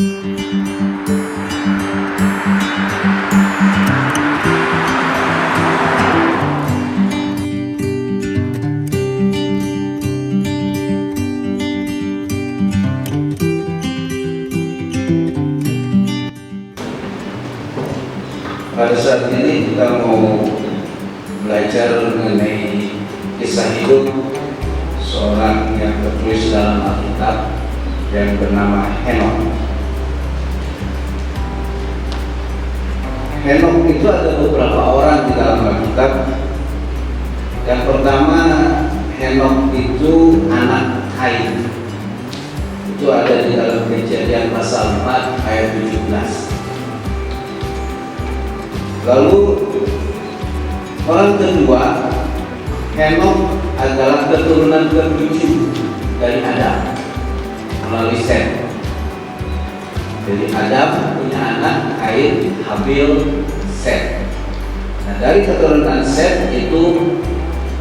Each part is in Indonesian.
Pada saat ini kita mau belajar mengenai kisah hidup seorang yang tertulis dalam Alkitab yang bernama Henokh. Henokh itu ada beberapa orang di dalam Alkitab. Yang pertama, Henokh itu anak Kain. Itu ada di dalam Kejadian pasal 4 ayat 17. Lalu orang kedua, Henokh adalah keturunan ketujuh dari Adam melalui Set. Jadi Adam punya anak Kain, Habil, Set. Nah, dari keturunan Set itu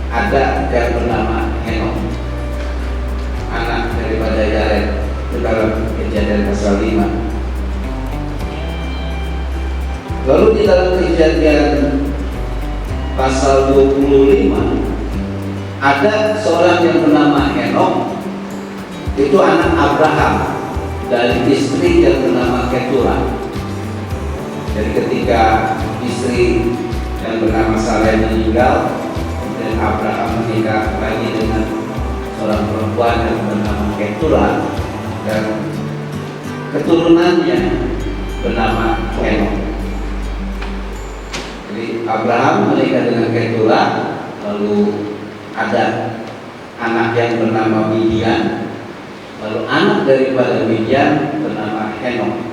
ada yang bernama Henokh, anak daripada Yared, itu dalam Kejadian pasal 5. Lalu di dalam Kejadian pasal 25 ada seorang yang bernama Henokh, itu anak Abraham dari istri yang bernama Keturah. Jadi ketika istri yang bernama Sarai meninggal, kemudian Abraham menikah lagi dengan seorang perempuan yang bernama Keturah dan keturunannya bernama Henokh. Jadi Abraham menikah dengan Keturah, lalu ada anak yang bernama Midian, lalu anak daripada Midian bernama Henokh.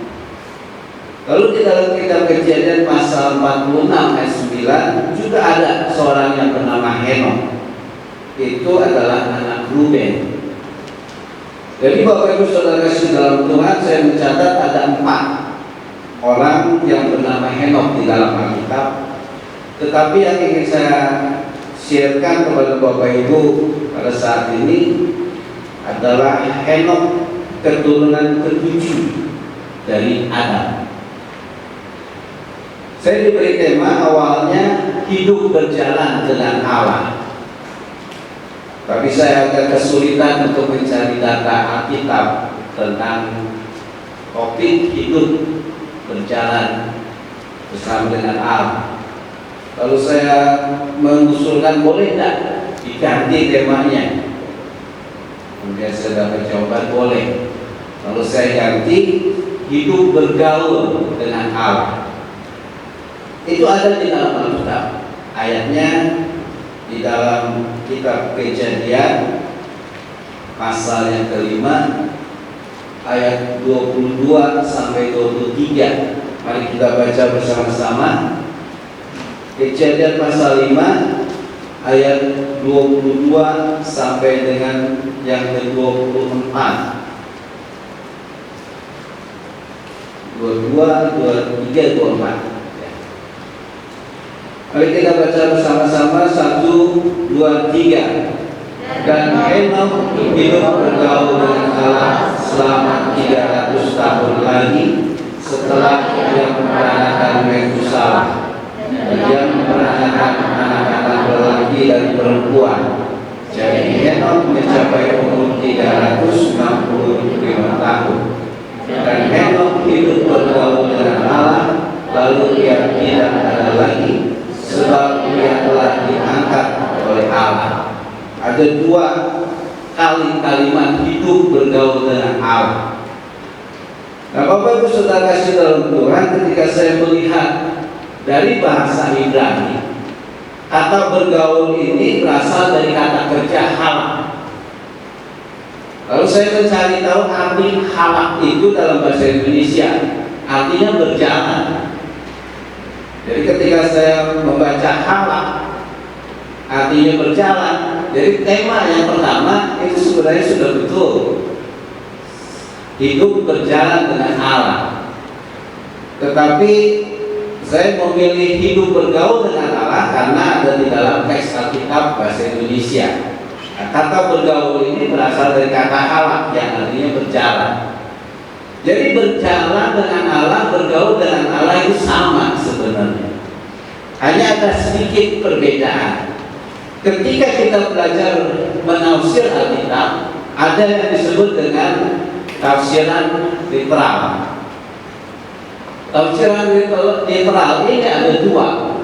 Lalu di dalam kitab Kejadian pasal 46 ayat 9 juga ada seorang yang bernama Henokh. Itu adalah anak Ruben. Jadi Bapak Ibu Saudara kasih dalam Tuhan, saya mencatat ada 4 orang yang bernama Henokh di dalam Alkitab. Tetapi yang ingin saya sharekan kepada Bapak Ibu pada saat ini adalah Henokh keturunan ketujuh dari Adam. Saya diberi tema awalnya hidup berjalan dengan Allah. Tapi saya agak kesulitan untuk mencari data Alkitab tentang topik hidup berjalan bersama dengan Allah. Lalu saya mengusulkan boleh tidak diganti temanya. Kemudian saya dapat jawaban boleh. Lalu saya ganti hidup bergaul dengan Allah. Itu ada di dalam Alkitab. Ayatnya di dalam kitab Kejadian pasal yang kelima ayat 22 sampai 23. Mari kita baca bersama-sama. Kejadian pasal 5 ayat 22 sampai dengan yang ke-24. 22, 23, 24. Mari kita baca bersama-sama. 1, 2, 3. Dan Henokh hidup bergaul dengan Allah selama 300 tahun lagi setelah dia memperanakan Metusalah. Dia memperanakan anak-anak lelaki dan perempuan. Jadi Henokh mencapai umur 365 tahun. Dan Henokh hidup bergaul dengan Allah, lalu dia tidak ada lagi, sebab dia telah diangkat oleh Allah. Ada 2 kali kalimat hidup bergaul dengan Allah. Nah, Bapak Ibu Saudara kasih dalam Tuhan, ketika saya melihat dari bahasa Ibrani, kata bergaul ini berasal dari kata kerja halak. Lalu saya mencari tahu arti halak itu dalam bahasa Indonesia, artinya berjalan. Jadi ketika saya membaca halak, artinya berjalan. Jadi tema yang pertama itu sebenarnya sudah betul, hidup berjalan dengan Allah. Tetapi saya memilih hidup bergaul dengan Allah karena ada di dalam teks Alkitab bahasa Indonesia. Nah, kata bergaul ini berasal dari kata halak yang artinya berjalan. Jadi berjalan dengan Allah, bergaul dengan Allah itu sama sebenarnya. Hanya ada sedikit perbedaan. Ketika kita belajar menafsir Alkitab, ada yang disebut dengan tafsiran literal. Tafsiran literal ini ada dua,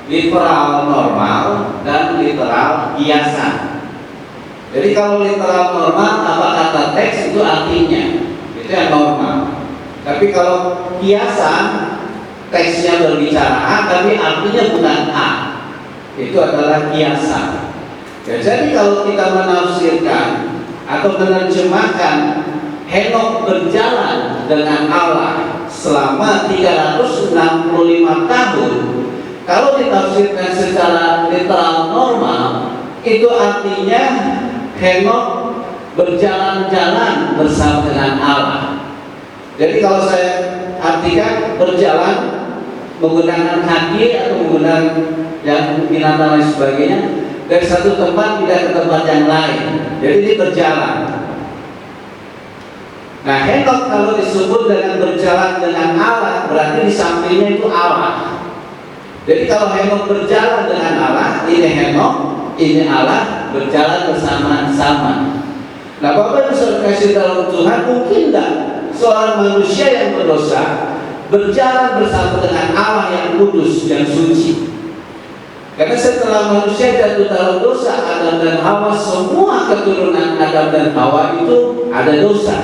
literal normal dan literal biasa. Jadi kalau literal normal, apa kata teks itu artinya, itu yang normal. Tapi kalau biasa, teksnya berbicara A tapi artinya bukan A, itu adalah biasa. Ya, jadi kalau kita menafsirkan atau menerjemahkan Henokh berjalan dengan Allah selama 365 tahun, kalau ditafsirkan secara literal normal, itu artinya Henokh berjalan-jalan bersama dengan Allah. Jadi kalau saya artikan berjalan menggunakan kaki atau menggunakan yang binatang dan sebagainya dari satu tempat pindah ke tempat yang lain, jadi ini berjalan. Nah, Henokh kalau disebut dengan berjalan dengan Allah, berarti di sampingnya itu Allah. Jadi kalau Henokh berjalan dengan Allah, ini Henokh, ini Allah berjalan bersama-sama. Nah, Bapak Ibu Saudara kasih dalam Tuhan, mungkin tidak seorang manusia yang berdosa berjalan bersama dengan Allah yang kudus, yang suci. Karena setelah manusia jatuh dalam dosa, Adam dan Hawa, semua keturunan Adam dan Hawa itu ada dosa,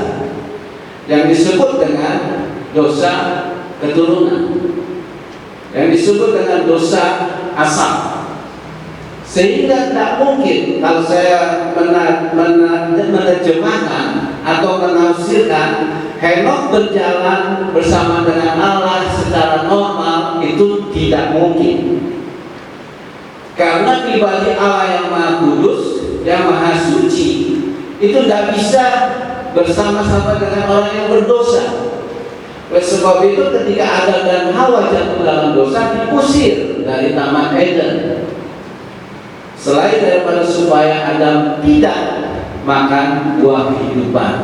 yang disebut dengan dosa keturunan, yang disebut dengan dosa asal. Sehingga tidak mungkin kalau saya menerjemahkan atau menafsirkan Henokh berjalan bersama dengan Allah secara normal, itu tidak mungkin. Karena pribadi Allah yang Maha Kudus, yang Maha Suci, itu tidak bisa bersama-sama dengan orang yang berdosa. Oleh sebab itu ketika Adam dan Hawa jatuh dalam dosa, diusir dari Taman Eden. Selain daripada supaya Adam tidak makan buah kehidupan.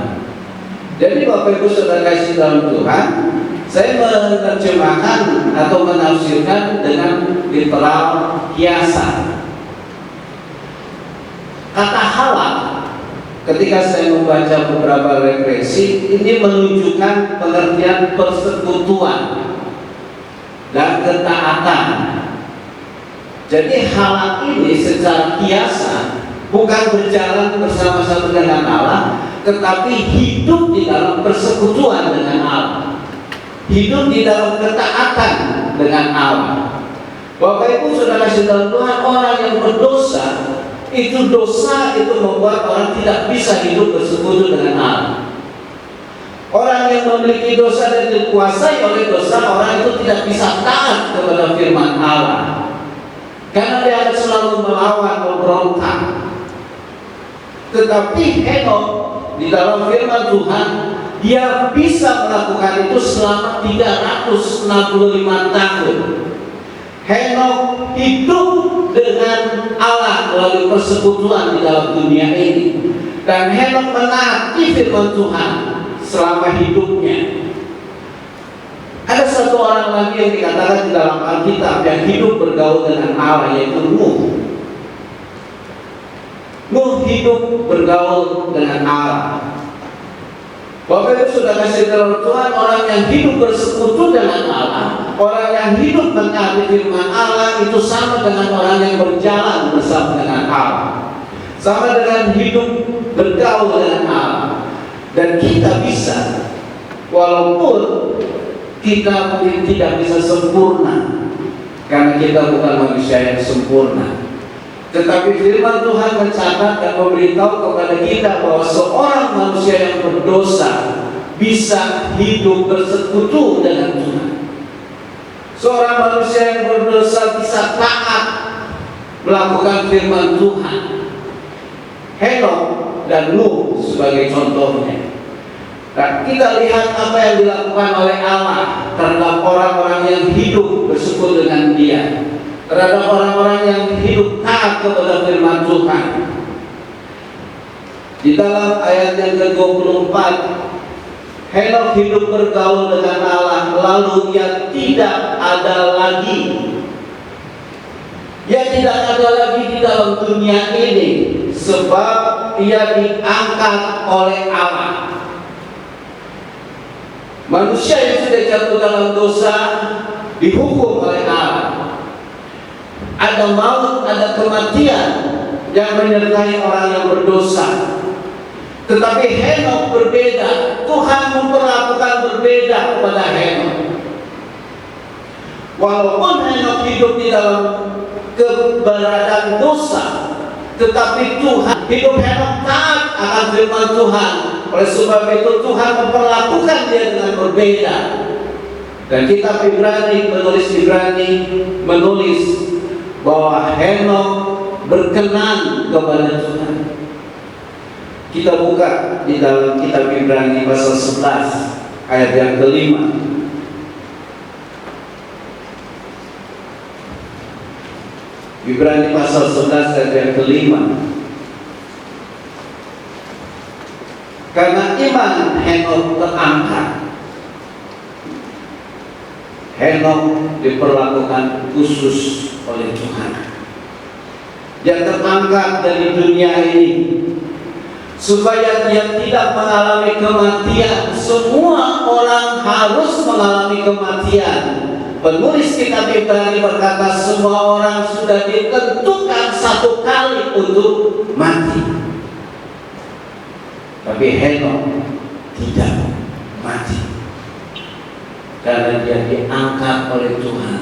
Jadi Bapak Ibu Saudara kasih dalam Tuhan, saya menerjemahkan atau menafsirkan dengan literal biasa. Kata halak, ketika saya membaca beberapa referensi, ini menunjukkan pengertian persekutuan dan ketaatan. Jadi halak ini secara biasa bukan berjalan bersama-sama dengan Allah, tetapi hidup di dalam persekutuan dengan Allah, hidup di dalam ketaatan dengan Allah. Bapak Ibu Saudara saudara Tuhan, orang yang berdosa, itu dosa itu membuat orang tidak bisa hidup bersekutu dengan Allah. Orang yang memiliki dosa dan dikuasai oleh dosa, orang itu tidak bisa taat kepada firman Allah, karena dia akan selalu melawan, memberontak. Tetapi Henokh di dalam firman Tuhan, dia bisa melakukan itu selama 365 tahun. Henokh hidup dengan Allah melalui persekutuan di dalam dunia ini, dan Henokh menaati firman Tuhan selama hidupnya. Ada satu orang lagi yang dikatakan di dalam Alkitab yang hidup bergaul dengan Allah, yaitu Nuh. Nuh hidup bergaul dengan Allah. Bapak Ibu sudah kasih dalam Tuhan, orang yang hidup bersekutu dengan Allah, orang yang hidup menaati firman Allah, itu sama dengan orang yang berjalan bersama dengan Allah, sama dengan hidup bergaul dengan Allah. Dan kita bisa, walaupun kita mungkin tidak bisa sempurna, karena kita bukan manusia yang sempurna, tetapi firman Tuhan mencatat dan memberitahu kepada kita bahwa seorang manusia yang berdosa bisa hidup bersekutu dengan Tuhan. Seorang manusia yang berdosa bisa taat melakukan firman Tuhan. Henokh dan Nuh sebagai contohnya. Dan kita lihat apa yang dilakukan oleh Allah terhadap orang-orang yang hidup bersekutu dengan Dia, terhadap orang-orang yang hidup taat kepada firman Tuhan. Di dalam ayat yang ke-24 Henokh hidup bergaul dengan Allah, lalu ia tidak ada lagi. Ia tidak ada lagi di dalam dunia ini, sebab ia diangkat oleh Allah. Manusia yang sudah jatuh dalam dosa dihukum oleh Allah. Ada maut, ada kematian yang menyertai orang yang berdosa. Tetapi Henokh berbeda. Tuhan memperlakukan berbeda kepada Henokh. Walaupun Henokh hidup di dalam keberadaan dosa, tetapi Tuhan, hidup Henokh taat akan firman Tuhan. Oleh sebab itu Tuhan memperlakukan dia dengan berbeda. Dan kitab Ibrani, penulis Ibrani menulis bahwa Henokh berkenan kepada Tuhan. Kita buka di dalam kitab Ibrani pasal 11 ayat yang kelima. Ibrani pasal 11 ayat yang kelima. Karena iman Henokh terangkat. Henokh diperlakukan khusus oleh Tuhan. Dia terangkat dari dunia ini supaya dia tidak mengalami kematian. Semua orang harus mengalami kematian. Penulis kitab Ibrani berkata semua orang sudah ditentukan satu kali untuk mati. Tapi Henokh tidak mati karena dia diangkat oleh Tuhan,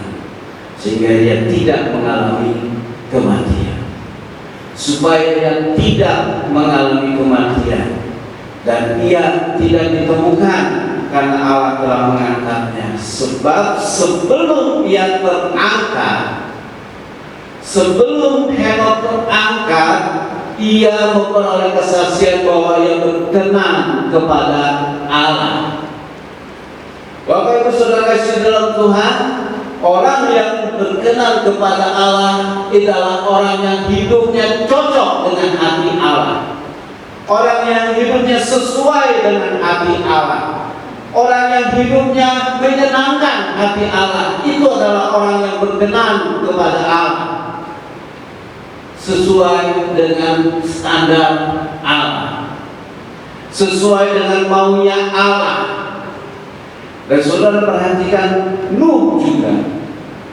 sehingga dia tidak mengalami kematian. Supaya dia tidak mengalami kematian dan dia tidak ditemukan karena Allah telah mengangkatnya. Sebab sebelum dia terangkat, sebelum Henokh terangkat, ia memperoleh kesaksian bahwa ia berkenan kepada Allah. Bapak Ibu Saudara kasih dalam Tuhan, orang yang berkenan kepada Allah adalah orang yang hidupnya cocok dengan hati Allah. Orang yang hidupnya sesuai dengan hati Allah. Orang yang hidupnya menyenangkan hati Allah. Itu adalah orang yang berkenan kepada Allah, sesuai dengan standar Allah, sesuai dengan maunya Allah. Dan saudara perhatikan Nuh juga,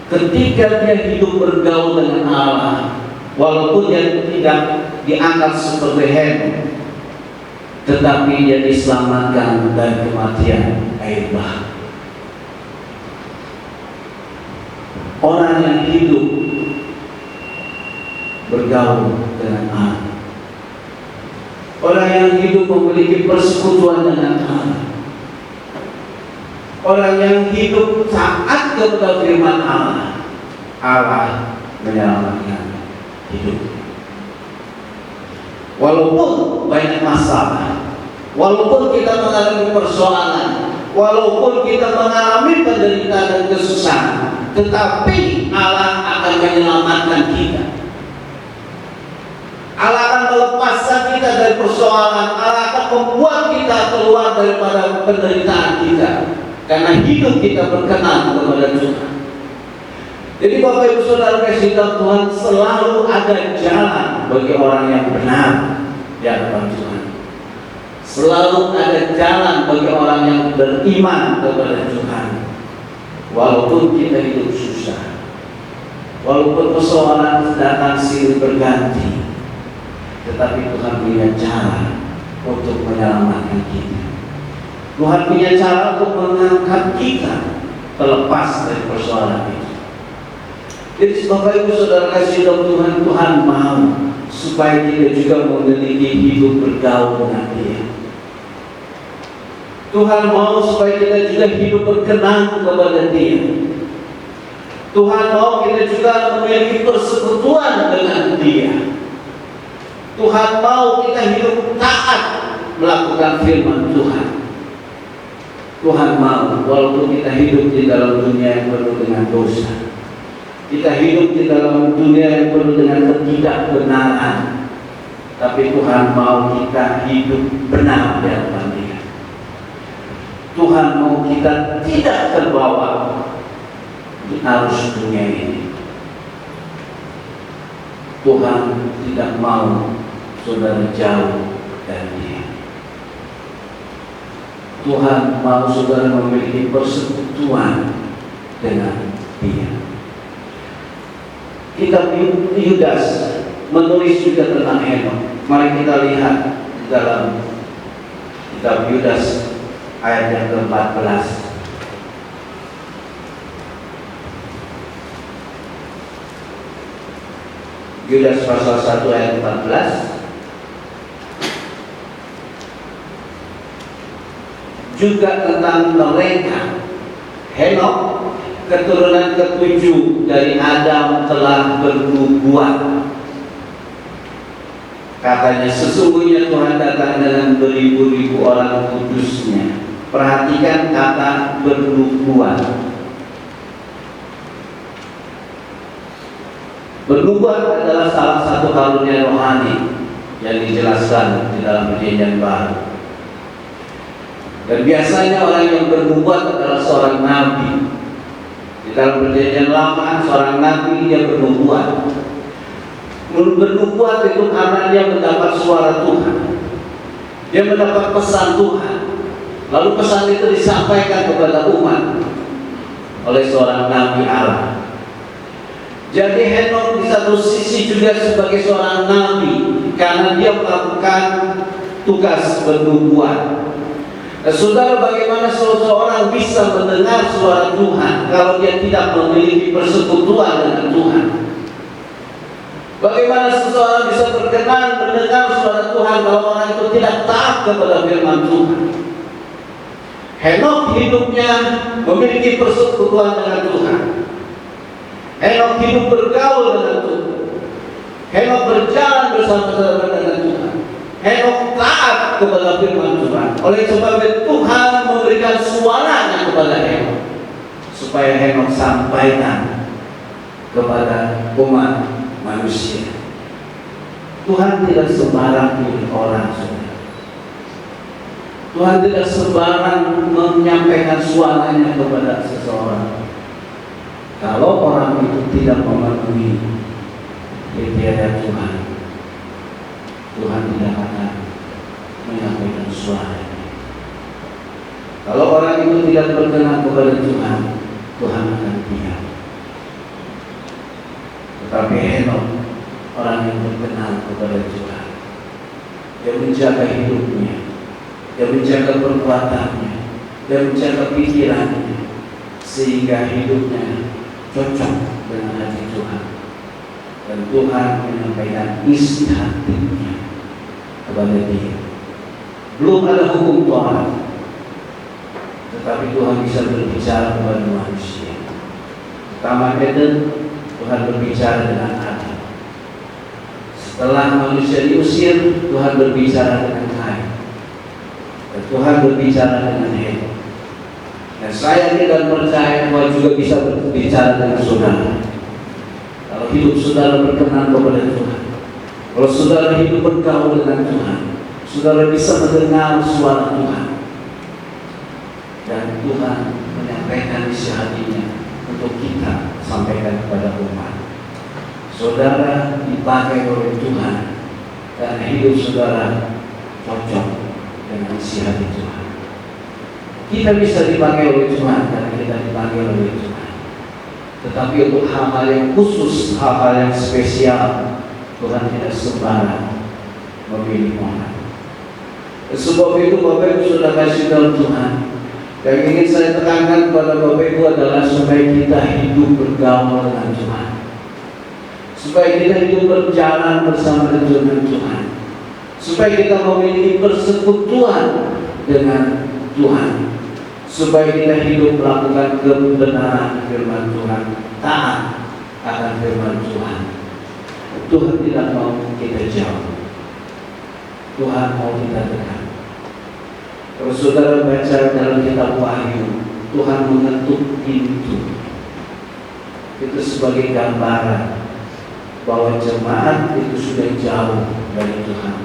ketika dia hidup bergaul dengan Allah, walaupun dia tidak diangkat seperti Henokh, tetapi dia diselamatkan dari kematian air bah. Orang yang hidup bergaul dengan Allah, orang yang hidup memiliki persekutuan dengan Allah, orang yang hidup taat kepada firman Allah, Allah menyelamatkan hidup. Walaupun banyak masalah, walaupun kita mengalami persoalan, walaupun kita mengalami penderitaan dan kesusahan, tetapi Allah akan menyelamatkan kita. Allah akan melepaskan kita dari persoalan. Allah akan membuat kita keluar daripada penderitaan kita, karena hidup kita berkenan kepada Tuhan. Jadi Bapak Ibu Saudara kasih Tuhan, selalu ada jalan bagi orang yang benar di hadapan Tuhan. Selalu ada jalan bagi orang yang beriman kepada Tuhan. Walaupun kita hidup susah, walaupun persoalan datang silih berganti, tetapi Tuhan punya cara untuk menyelamatkan kita. Tuhan punya cara untuk mengangkat kita terlepas dari persoalan itu. Jadi Bapak Ibu Saudara kasih dalam Tuhan, Tuhan mau supaya kita juga memiliki hidup bergaul dengan Dia. Tuhan mau supaya kita juga hidup berkenan kepada Dia. Tuhan mau kita juga memiliki persekutuan dengan Dia. Tuhan mau kita hidup taat melakukan firman Tuhan. Tuhan mau walaupun kita hidup di dalam dunia yang penuh dengan dosa, kita hidup di dalam dunia yang penuh dengan ketidakbenaran, tapi Tuhan mau kita hidup benar di hadapan Dia. Tuhan mau kita tidak terbawa di arus dunia ini. Tuhan tidak mau saudara jauh dari Dia. Tuhan mau saudara memiliki persekutuan dengan Dia. Kitab Yudas menulis juga tentang Henokh. Mari kita lihat di dalam kitab Yudas ayat yang ke-14. Yudas pasal 1 ayat 14. Juga tentang mereka, Henokh keturunan ketujuh dari Adam telah bernubuat. Katanya sesungguhnya Tuhan datang dengan beribu-ribu orang kudusnya. Perhatikan kata bernubuat. Bernubuat adalah salah satu karunia rohani yang dijelaskan di dalam Perjanjian Baru. Dan biasanya orang yang bernubuat adalah seorang nabi. Di dalam Perjanjian Lama seorang nabi dia bernubuat. Bernubuat itu karena dia mendapat suara Tuhan, dia mendapat pesan Tuhan, lalu pesan itu disampaikan kepada umat oleh seorang nabi Allah. Jadi Henokh di satu sisi juga sebagai seorang nabi karena dia melakukan tugas bernubuat. Saudara, bagaimana seseorang bisa mendengar suara Tuhan kalau dia tidak memiliki persekutuan dengan Tuhan? Bagaimana seseorang bisa berkenan mendengar suara Tuhan kalau orang itu tidak taat kepada firman Tuhan? Henokh hidupnya memiliki persekutuan dengan Tuhan. Henokh hidup bergaul dengan Tuhan. Henokh berjalan bersama-sama dengan Tuhan. Henokh taat kepada firman Tuhan. Oleh sebab itu Tuhan memberikan suaranya kepada Henokh supaya Henokh sampaikan kepada umat manusia. Tuhan tidak sembarang pilih orang, saudara. Tuhan tidak sembarang menyampaikan suaranya kepada seseorang. Kalau orang itu tidak memenuhi kriteria Tuhan, Tuhan tidak akan menyampaikan suaranya. Kalau orang itu tidak berkenan kepada Tuhan, Tuhan akan diam. Tetapi Henokh orang yang berkenan kepada Tuhan, dia menjaga hidupnya, dia menjaga perbuatannya, dia menjaga pikirannya, sehingga hidupnya cocok dengan hati Tuhan. Dan Tuhan menyampaikan isi hatinya kepada dia. Belum ada hukum Tuhan, tetapi Tuhan bisa berbicara kepada manusia. Taman Eden, Tuhan berbicara dengan Adam. Setelah manusia diusir, Tuhan berbicara dengan Kain. Dan Tuhan berbicara dengan Henokh. Dan saya tidak percaya Tuhan juga bisa berbicara dengan saudara. Kalau hidup saudara berkenan kepada Tuhan, kalau saudara hidup bergaul dengan Tuhan, saudara bisa mendengar suara Tuhan. Dan Tuhan menyampaikan isi hatinya untuk kita sampaikan kepada umat. Saudara dipakai oleh Tuhan dan hidup saudara cocok dengan isi hati Tuhan. Kita bisa dipakai oleh Tuhan karena kita dipakai oleh Tuhan. Tetapi untuk hal-hal yang khusus, hal-hal yang spesial, Tuhan tidak sembarang memilih orang. Sebab itu Bapak Ibu sudah kasih tahu Tuhan. Yang ingin saya tekankan kepada Bapak Ibu adalah supaya kita hidup bergaul dengan Tuhan, supaya kita hidup berjalan bersama dengan Tuhan, supaya kita memiliki persekutuan dengan Tuhan, supaya kita hidup melakukan kebenaran firman Tuhan, taat akan firman Tuhan. Tuhan tidak mau kita jauh, Tuhan mau kita dekat. Kalau saudara baca dalam kitab Wahyu, Tuhan mengetuk pintu. Itu sebagai gambaran bahwa jemaat itu sudah jauh dari Tuhan.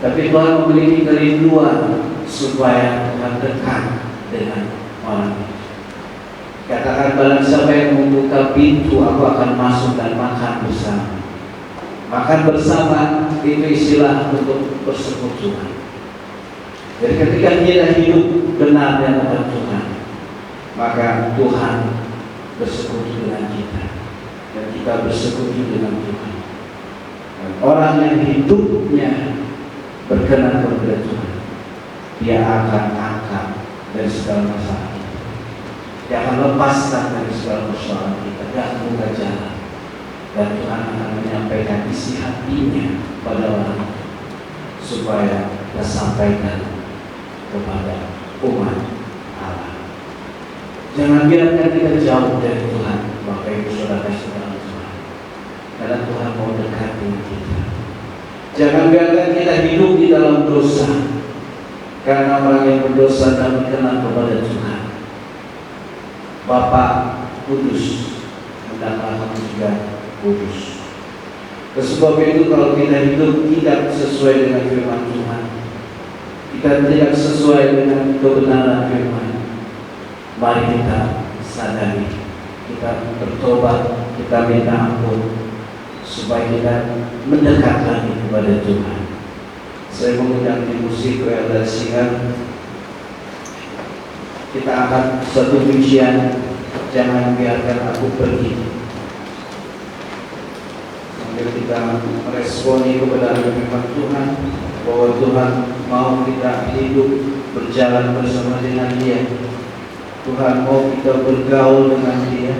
Tapi Tuhan memiliki kerinduan supaya Tuhan dekat dengan orang itu. Katakan, barang siapa yang membuka pintu, aku akan masuk dan makan bersama. Makan bersama itu istilah untuk persekutuan. Jadi ketika kita hidup benar dengan Tuhan, maka Tuhan bersekutu dengan kita dan kita bersekutu dengan Tuhan. Dan orang yang hidupnya berkenan kepada Tuhan, dia akan angkat dari segala masalah kita. Dia akan lepaskan dari segala persoalan kita dan membuka jalan. Dan Tuhan akan menyampaikan isi hatinya pada orang itu, supaya kita sampaikan kepada umat Allah. Jangan biarkan kita jauh dari Tuhan, Bapak Ibu Saudara-saudara Tuhan, karena Tuhan mau dekat dengan kita. Jangan biarkan kita hidup di dalam dosa, karena orang yang berdosa dan berkenan kepada Tuhan, Bapa kudus, hendaklah kamu juga kudus. Sebab itu kalau kita hidup tidak sesuai dengan firman Tuhan, kita tidak sesuai dengan kebenaran firman, mari kita sadari, kita bertobat, kita minta ampun, supaya kita mendekat lagi kepada Tuhan. Saya mengundang di musik dan singan. Kita akan satu pujian, jangan biarkan aku pergi. Sambil kita meresponi kepada firman Tuhan, bahwa Tuhan mau kita hidup berjalan bersama dengan Dia. Tuhan mau kita bergaul dengan Dia.